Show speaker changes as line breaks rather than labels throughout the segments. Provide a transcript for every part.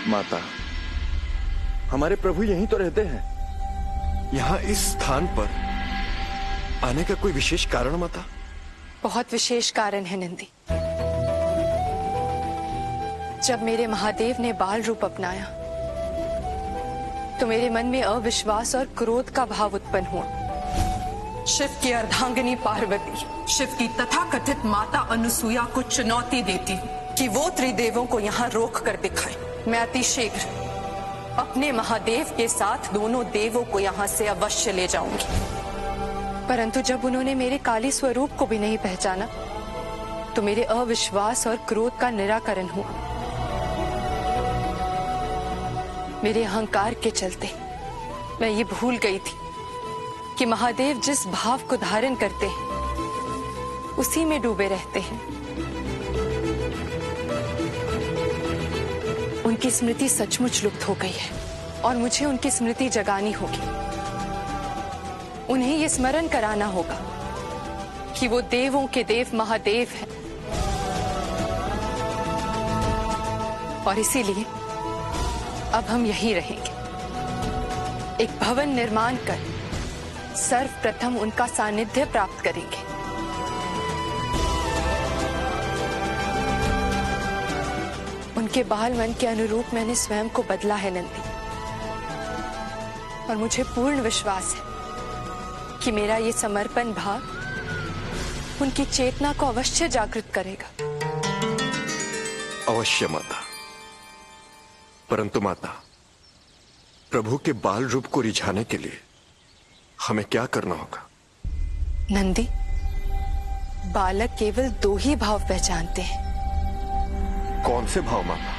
माता, हमारे प्रभु यहीं तो रहते हैं। यहाँ इस स्थान पर आने का कोई विशेष कारण माता?
बहुत विशेष कारण है नंदी। जब मेरे महादेव ने बाल रूप अपनाया तो मेरे मन में अविश्वास और क्रोध का भाव उत्पन्न हुआ। शिव की अर्धांगिनी पार्वती शिव की तथाकथित माता अनुसुईया को चुनौती देती कि वो त्रिदेवों को यहाँ रोक कर दिखाए। मैं अतिशीघ्र अपने महादेव के साथ दोनों देवों को यहाँ से अवश्य ले जाऊंगी। परंतु जब उन्होंने मेरे काली स्वरूप को भी नहीं पहचाना तो मेरे अविश्वास और क्रोध का निराकरण हुआ। मेरे अहंकार के चलते मैं ये भूल गई थी कि महादेव जिस भाव को धारण करते हैं उसी में डूबे रहते हैं। उनकी स्मृति सचमुच लुप्त हो गई है और मुझे उनकी स्मृति जगानी होगी। उन्हें ये स्मरण कराना होगा कि वो देवों के देव महादेव हैं और इसीलिए अब हम यहीं रहेंगे। एक भवन निर्माण कर सर्वप्रथम उनका सानिध्य प्राप्त करेंगे। उनके बाल मन के अनुरूप मैंने स्वयं को बदला है नंदी, और मुझे पूर्ण विश्वास है कि मेरा ये समर्पण भाव उनकी चेतना को अवश्य जागृत करेगा।
अवश्य माता। परंतु माता, प्रभु के बाल रूप को रिझाने के लिए हमें क्या करना होगा?
नंदी, बालक केवल दो ही भाव पहचानते हैं।
कौन से भाव माता?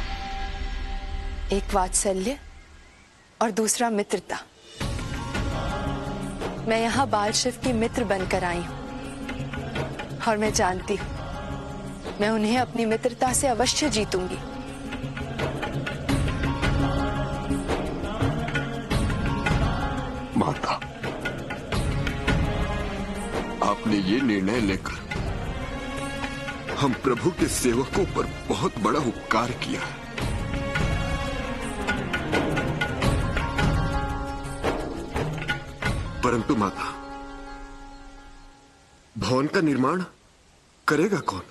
एक वात्सल्य और दूसरा मित्रता। मैं यहाँ बाल शिव की मित्र बनकर आई हूँ और मैं जानती हूँ मैं उन्हें अपनी मित्रता से अवश्य जीतूंगी।
माता, आपने ये निर्णय लेकर हम प्रभु के सेवकों पर बहुत बड़ा उपकार किया है। परंतु माता, भवन का निर्माण करेगा कौन?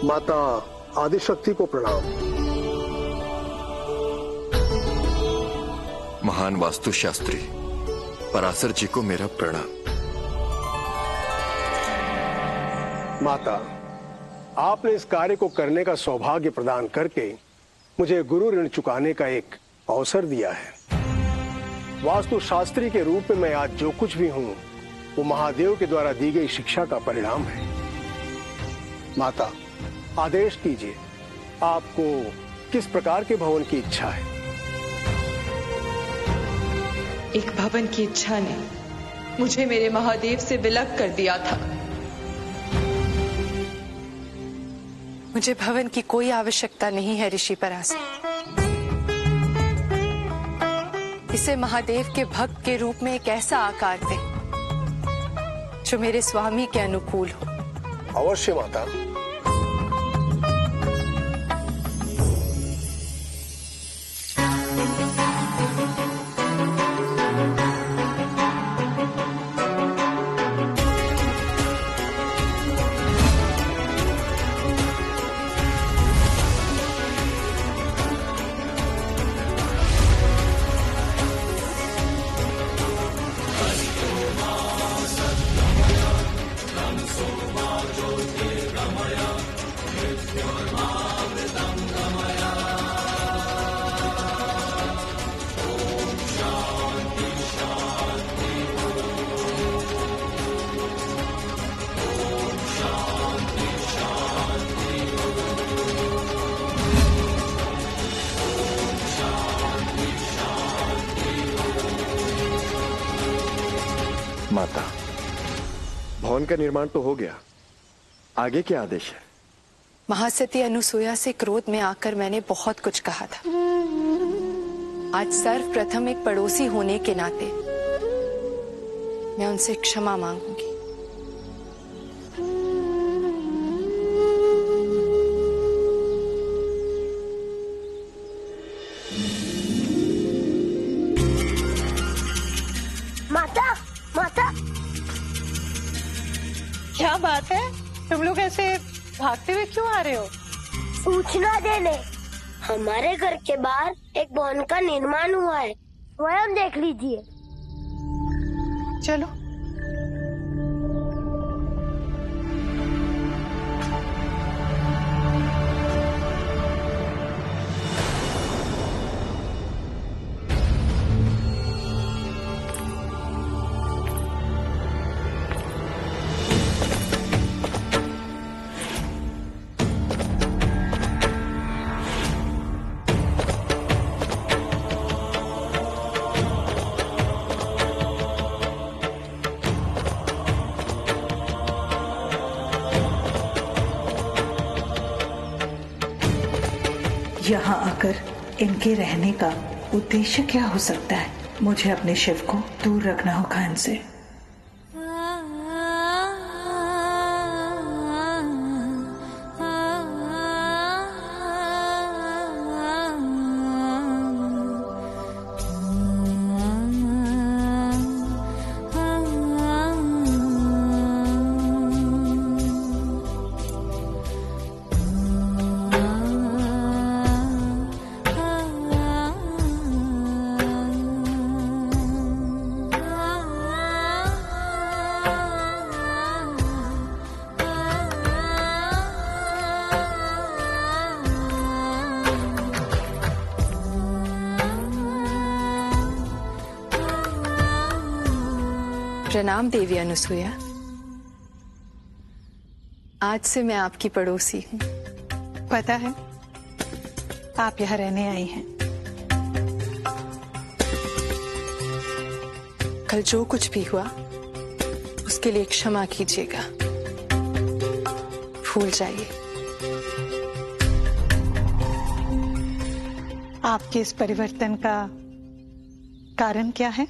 माता आदिशक्ति को प्रणाम।
महान वास्तुशास्त्री पराशर जी को मेरा प्रणाम।
माता, आपने इस कार्य को करने का सौभाग्य प्रदान करके मुझे गुरु ऋण चुकाने का एक अवसर दिया है। वास्तुशास्त्री के रूप में मैं आज जो कुछ भी हूं वो महादेव के द्वारा दी गई शिक्षा का परिणाम है। माता, आदेश कीजिए, आपको किस प्रकार के भवन की इच्छा है?
एक भवन की इच्छा ने मुझे मेरे महादेव से विलग कर दिया था। मुझे भवन की कोई आवश्यकता नहीं है ऋषि पराशर। इसे महादेव के भक्त के रूप में एक ऐसा आकार दे जो मेरे स्वामी के अनुकूल हो।
अवश्य माता।
माता, भवन का निर्माण तो हो गया, आगे क्या आदेश है?
महासती अनुसुईया से क्रोध में आकर मैंने बहुत कुछ कहा था। आज सर्वप्रथम एक पड़ोसी होने के नाते मैं उनसे क्षमा मांगूंगी।
माता, माता,
क्या बात है? तुम लोग ऐसे भागते हुए क्यों आ रहे हो?
सूचना देने। हमारे घर के बाहर एक भवन का निर्माण हुआ है, स्वयं देख लीजिए।
चलो।
यहाँ आकर इनके रहने का उद्देश्य क्या हो सकता है? मुझे अपने शिव को दूर रखना होगा इनसे।
प्रणाम देवी अनुसुया। आज से मैं आपकी पड़ोसी हूँ।
पता है, आप यहाँ रहने आई हैं।
कल जो कुछ भी हुआ उसके लिए क्षमा कीजिएगा। भूल जाइए।
आपके इस परिवर्तन का कारण क्या है?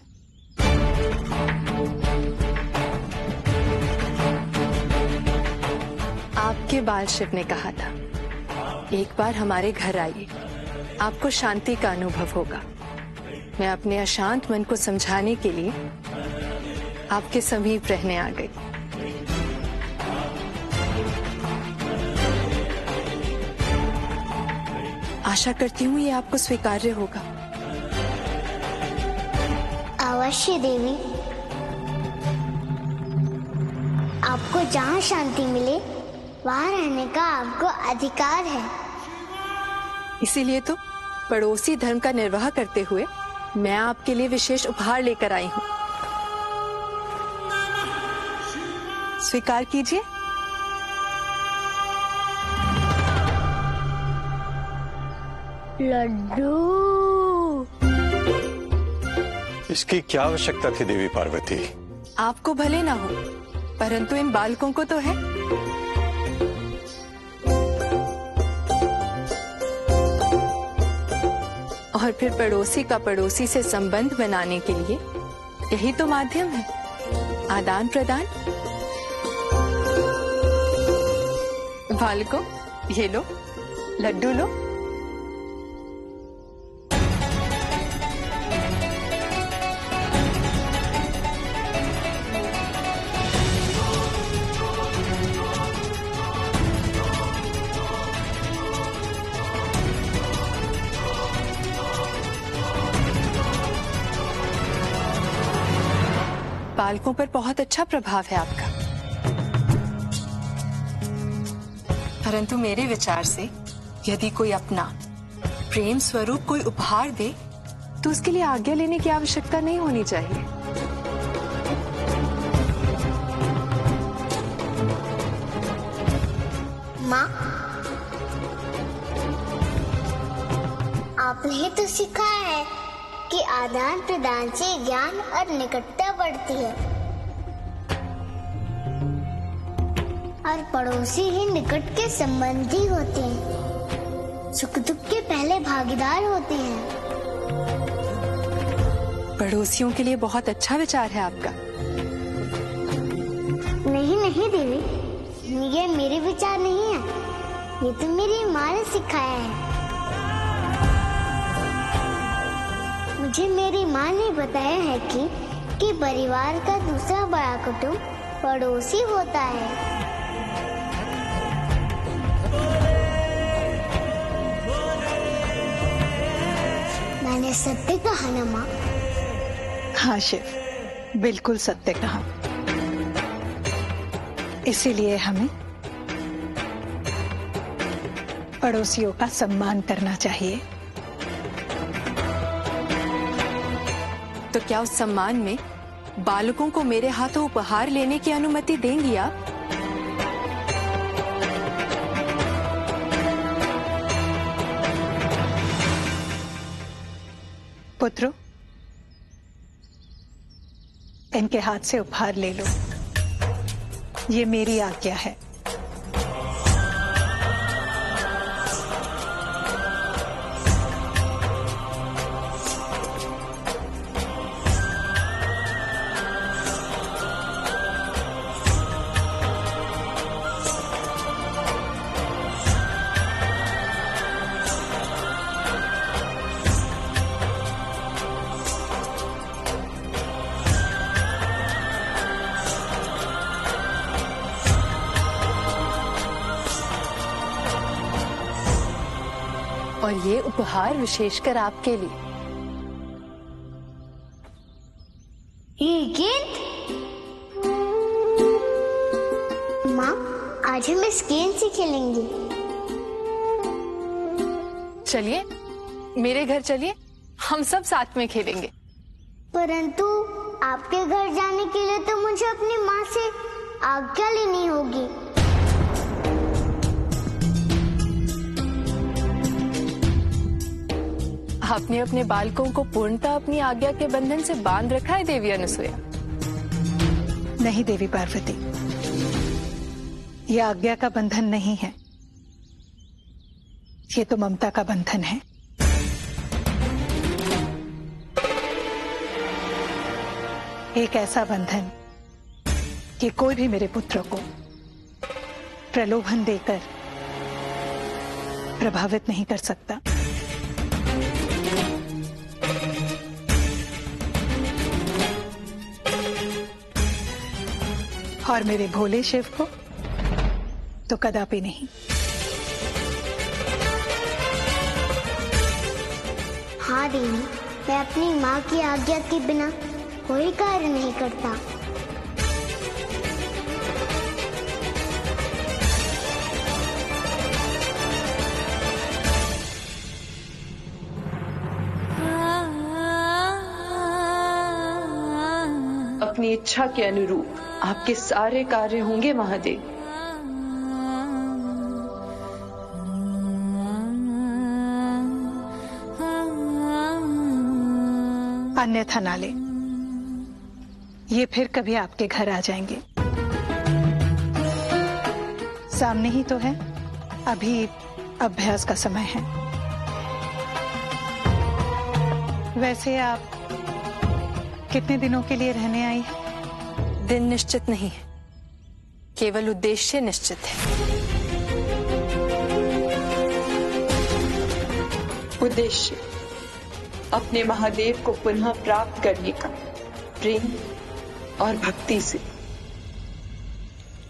आपके बाल शिव ने कहा था, एक बार हमारे घर आइए, आपको शांति का अनुभव होगा। मैं अपने अशांत मन को समझाने के लिए आपके समीप रहने आ गई। आशा करती हूँ ये आपको स्वीकार्य होगा।
अवश्य देवी, आपको जहाँ शांति मिले वहाँ रहने का आपको अधिकार है।
इसीलिए तो पड़ोसी धर्म का निर्वाह करते हुए मैं आपके लिए विशेष उपहार लेकर आई हूँ। स्वीकार कीजिए।
लड्डू।
इसकी क्या आवश्यकता थी देवी पार्वती?
आपको भले ना हो, परंतु इन बालकों को तो है। और फिर पड़ोसी का पड़ोसी से संबंध बनाने के लिए यही तो माध्यम है, आदान प्रदान। बालकों, ये लो, लड्डू लो। बालकों पर बहुत अच्छा प्रभाव है आपका, परंतु मेरे विचार से यदि कोई अपना प्रेम स्वरूप कोई उपहार दे तो उसके लिए आज्ञा लेने की आवश्यकता नहीं होनी चाहिए।
माँ, आपने तो सिखाया है कि आदान प्रदान से ज्ञान और निकटता बढ़ती है, और पड़ोसी ही निकट के संबंधी होते हैं, सुख दुख के पहले भागीदार होते हैं।
पड़ोसियों के लिए बहुत अच्छा विचार है आपका।
नहीं नहीं देवी, ये मेरे विचार नहीं है, ये तो मेरी माँ ने सिखाया है। मुझे मेरी माँ ने बताया है कि परिवार का दूसरा बड़ा कुटुंब पड़ोसी होता है। मैंने सत्य कहा ना माँ?
हाँ शिव, बिल्कुल सत्य कहा। इसीलिए हमें पड़ोसियों का सम्मान करना चाहिए।
तो क्या उस सम्मान में बालकों को मेरे हाथों उपहार लेने की अनुमति देंगी आप?
पुत्रो, इनके हाथ से उपहार ले लो, ये मेरी आज्ञा है।
और ये उपहार विशेषकर आपके लिए।
ये गेंद? माँ, आज हम इस गेंद से खेलेंगे।
चलिए मेरे घर चलिए, हम सब साथ में खेलेंगे।
परंतु आपके घर जाने के लिए तो मुझे अपनी माँ से आज्ञा लेनी होगी।
आपने अपने बालकों को पूर्णतः अपनी आज्ञा के बंधन से बांध रखा है देवी अनसुया।
नहीं देवी पार्वती, यह आज्ञा का बंधन नहीं है, ये तो ममता का बंधन है। एक ऐसा बंधन कि कोई भी मेरे पुत्र को प्रलोभन देकर प्रभावित नहीं कर सकता। और मेरे भोले शिव को तो कदापि नहीं।
हाँ देवी, मैं अपनी माँ की आज्ञा के बिना कोई कार्य नहीं करता।
अपनी इच्छा के अनुरूप आपके सारे कार्य होंगे महादेव।
अन्यथा ना ले, ये फिर कभी आपके घर आ जाएंगे। सामने ही तो है, अभी अभ्यास का समय है। वैसे आप कितने दिनों के लिए रहने आई हैं?
दिन निश्चित नहीं है, केवल उद्देश्य निश्चित है।
उद्देश्य अपने महादेव को पुनः प्राप्त करने का, प्रेम और भक्ति से।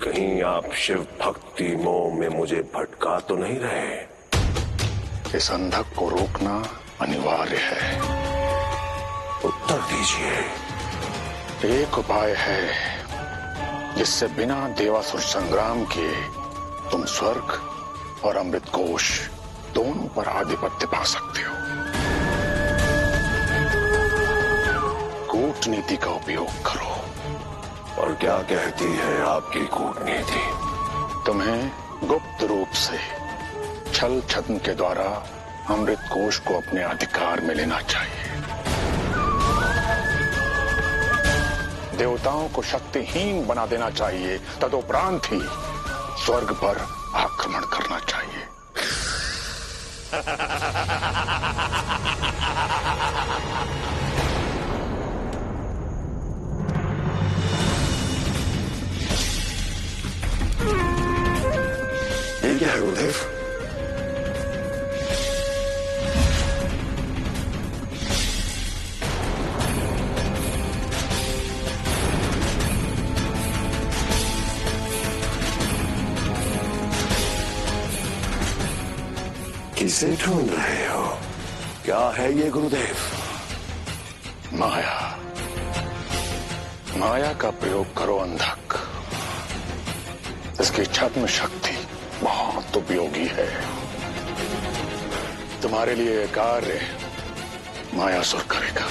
कहीं आप शिव भक्ति मोह में मुझे भटका तो नहीं रहे?
इस अंधक को रोकना अनिवार्य है।
उत्तर दीजिए।
एक उपाय है जिससे बिना देवासुर संग्राम किए तुम स्वर्ग और अमृत कोश दोनों पर आधिपत्य पा सकते हो। कूटनीति का उपयोग करो।
और क्या कहती है आपकी कूटनीति?
तुम्हें गुप्त रूप से छल छद्म के द्वारा अमृत कोश को अपने अधिकार में लेना चाहिए। देवताओं को शक्तिहीन बना देना चाहिए, तदुपरांत ही स्वर्ग पर आक्रमण करना चाहिए।
किसे ढूंढ रहे हो? क्या है ये गुरुदेव?
माया। माया का प्रयोग करो अंधक। इसकी छद्म शक्ति बहुत उपयोगी है। तुम्हारे लिए यह कार्य मायासुर करेगा।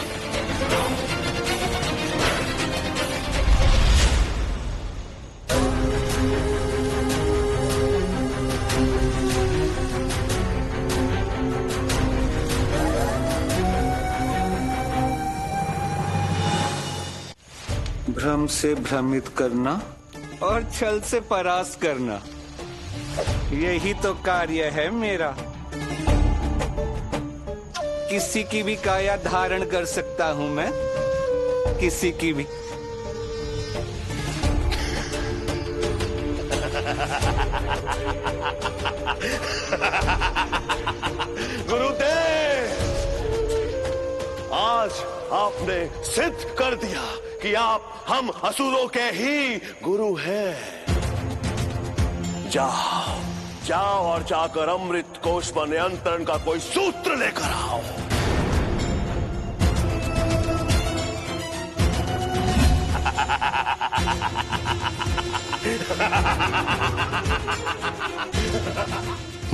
भ्रम से भ्रमित करना और छल से परास्त करना, यही तो कार्य है मेरा। किसी की भी काया धारण कर सकता हूं मैं, किसी की भी।
गुरुदेव, आज आपने सिद्ध कर दिया कि आप हम असुरों के ही गुरु हैं। जाओ जाओ और जाकर अमृत कोश पर नियंत्रण का कोई सूत्र लेकर आओ।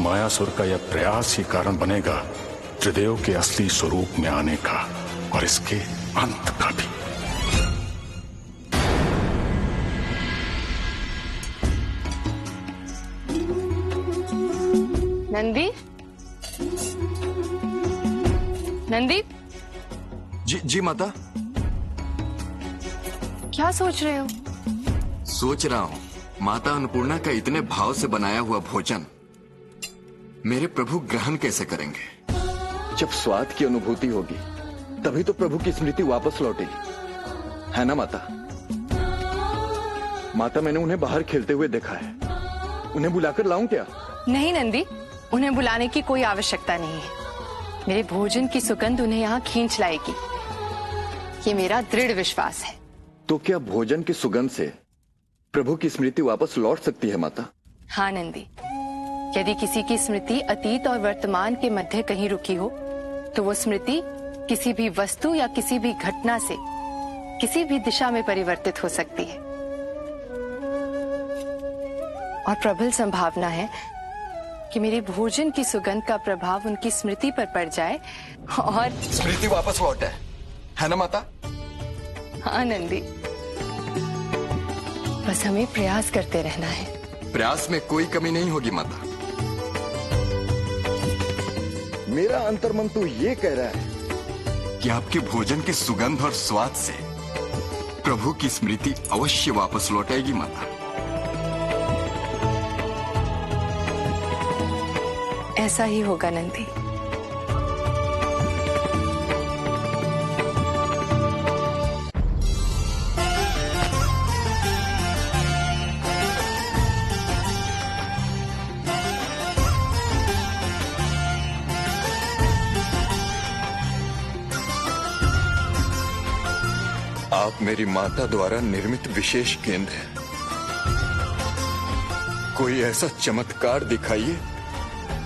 मायासुर का यह प्रयास ही कारण बनेगा त्रिदेव के असली स्वरूप में आने का और इसके अंत का भी।
नंदी, नंदी।
जी माता।
क्या सोच रहे हो?
सोच रहा हूँ माता अन्नपूर्णा का इतने भाव से बनाया हुआ भोजन मेरे प्रभु ग्रहण कैसे करेंगे। जब स्वाद की अनुभूति होगी तभी तो प्रभु की स्मृति वापस लौटेगी, है ना माता? माता, मैंने उन्हें बाहर खेलते हुए देखा है, उन्हें बुलाकर लाऊं क्या?
नहीं नंदी, उन्हें बुलाने की कोई आवश्यकता नहीं है। मेरे भोजन की सुगंध उन्हें यहाँ खींच लाएगी, ये मेरा दृढ़ विश्वास है।
तो क्या भोजन की सुगंध से प्रभु की स्मृति वापस लौट सकती है माता?
हाँ नंदी, यदि किसी की स्मृति अतीत और वर्तमान के मध्य कहीं रुकी हो तो वो स्मृति किसी भी वस्तु या किसी भी घटना से किसी भी दिशा में परिवर्तित हो सकती है। और प्रबल संभावना है कि मेरे भोजन की सुगंध का प्रभाव उनकी स्मृति पर पड़ जाए और
स्मृति वापस लौटे, है ना माता?
हाँ नंदी, बस हमें प्रयास करते रहना है।
प्रयास में कोई कमी नहीं होगी माता। मेरा अंतर्मन तो ये कह रहा है कि आपके भोजन की सुगंध और स्वाद से प्रभु की स्मृति अवश्य वापस लौटेगी माता।
ऐसा ही होगा नंदी।
आप मेरी माता द्वारा निर्मित विशेष केंद्र हैं। कोई ऐसा चमत्कार दिखाइए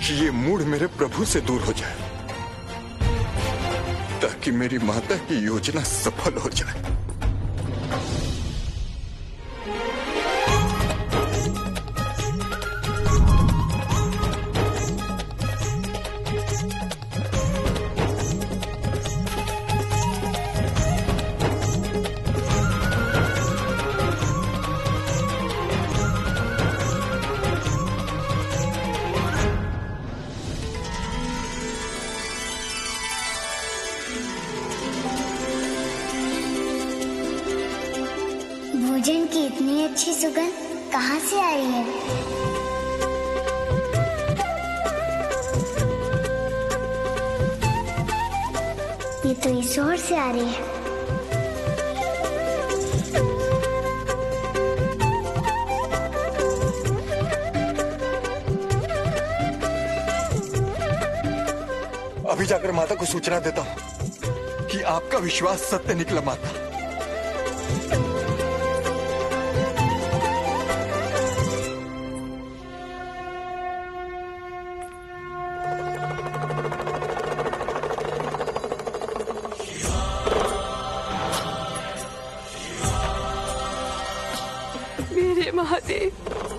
कि ये मूड मेरे प्रभु से दूर हो जाए, ताकि मेरी माता की योजना सफल हो जाए।
भोजन की इतनी अच्छी सुगंध कहाँ से आई है? ये तो ईश्वर से आ रही है।
अभी जाकर माता को सूचना देता हूँ कि आपका विश्वास सत्य निकला माता।
मेरे महादेव।